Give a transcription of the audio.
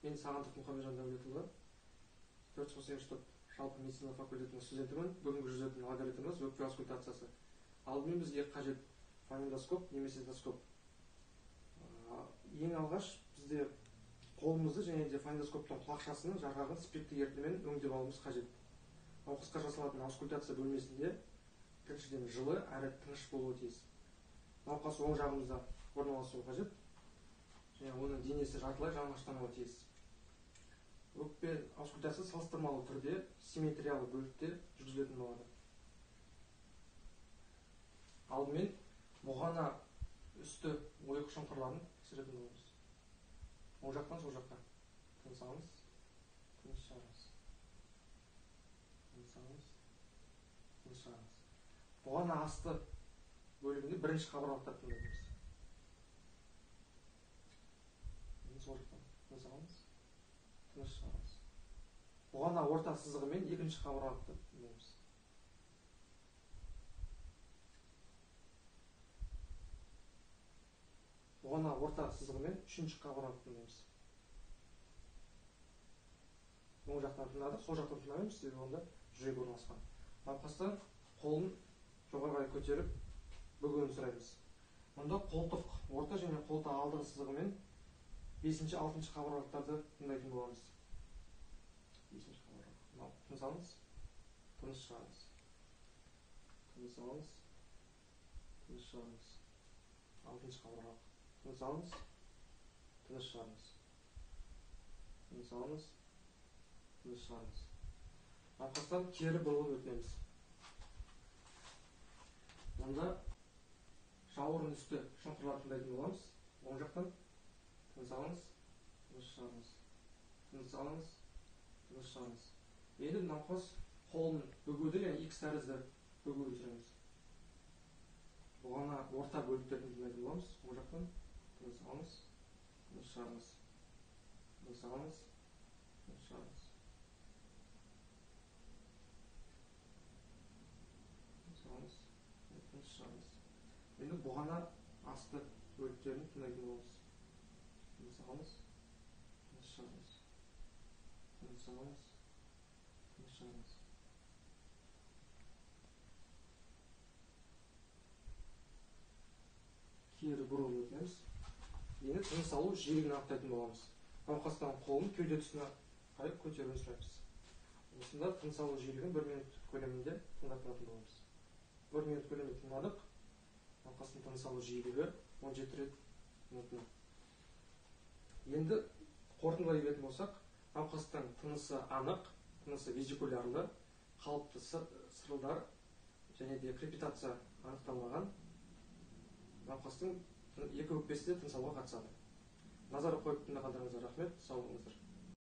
Мен Сағындық Мұхамеджан Дәулетұлы, 484 жалпы медицина факультетінің студентімін. Бүгінгі жүзетін алгоритміміз өкпе аскультациясы. Алдымен бізге қажет фонендоскоп немесе эндоскоп. Ең алғаш бізде қолымызды және де фонендоскоптың құлақшасының жарғағын спирттік ерітіндімен өңдеп алуымыз қажет. Науқасқа жасалатын аскультация бөлмесінде біріншіден жылы әрі тыныш болуы тиіс. Науқас оң жағымызда орналасуы қажет және оның денесі жартылай жалаңаштануы тиіс. Өкпе аскультациясы салыстырмалы түрде симметриялы бөлікте жүргізілетін болады. Алдымен бұғана үсті ойық шұңқырларын тексеретін боламыз. Оң жақтан сол жаққа тыныс алыңыз, тыныс шығарыңыз. Тыныс алыңыз, тыныс шығарыңыз. Бұғана асты бөлігінде бірінші қабырғалықтар тыңдаймыз. Сол жақтан тыныс алыңыз, тыныс шығарыңыз. Бұғана орта сызығымен екінші қабырғалықты тыңдаймыз. Бұғана орта сызығымен үшінші қабырғалықты тыңдаймыз. Оң жақтан тыңдадық, сол жақтан тыңдаймыз, себебі онда жүрек орналасқан. Науқастан қолын жоғарыға көтеріп бүгуін сұраймыз. Мұнда қолтық орта және қолтық алдыңғы сызығымен 5-6 қабырғалықтарды тыңдайтын боламыз. 5-ші қабырғалық. Тыныс алыңыз, тыныс шығарыңыз. Тыныс алыңыз, тыныс шығарыңыз. 6-ші қабырғалық. Тыныс алыңыз, тыныс шығарыңыз. Тыныс алыңыз, тыныс шығарыңыз. Науқастан кері бұрылып өтінеміз. Мұнда жауырын үсті шұңқырларды тыңдайтын боламыз. Оң жақтан тыныс алыңыз, тыныс шығарыңыз. Тыныс алыңыз, тыныс шығарыңыз. Енді науқас қолын бүгуді және X тәрізді бүгуді сұраймыз. Бұғана орта бөліктерін тыңдайтын боламыз. Оң жақтан тыныс алыңыз, тыныс шығарыңыз. Тыныс алыңыз, тыныс шығарыңыз. Тыныс алыңыз, тыныс шығарыңыз. Енді бұғана асты бөліктерін тыңдайтын боламыз. Тыныс алыңыз, тыныс шығарыңыз. Тыныс алыңыз, тыныс шығарыңыз. Кері бұрылып өтінеміз. Енді тыныс алу жиілігін анықтайтын боламыз. Науқастан қолын кеуде тұсына қайып көтеруін сұраймыз. Осында тыныс алу жиілігін 1 минут көлемінде тыңдататын боламыз. 1 минут көлемінде тыңдадық. Науқастың тыныс алу жиілігі 17 рет минутына. Енді қорытындылай беретін болсақ, науқастың тынысы анық, тынысы визикулярлы, қалыпты сырылдар және де крепитация анықталмаған. Науқастың екі өкпесі де тыныс алуға қатысады. Назар қойып тыңдағандарыңызға рахмет, сау болыңыздар.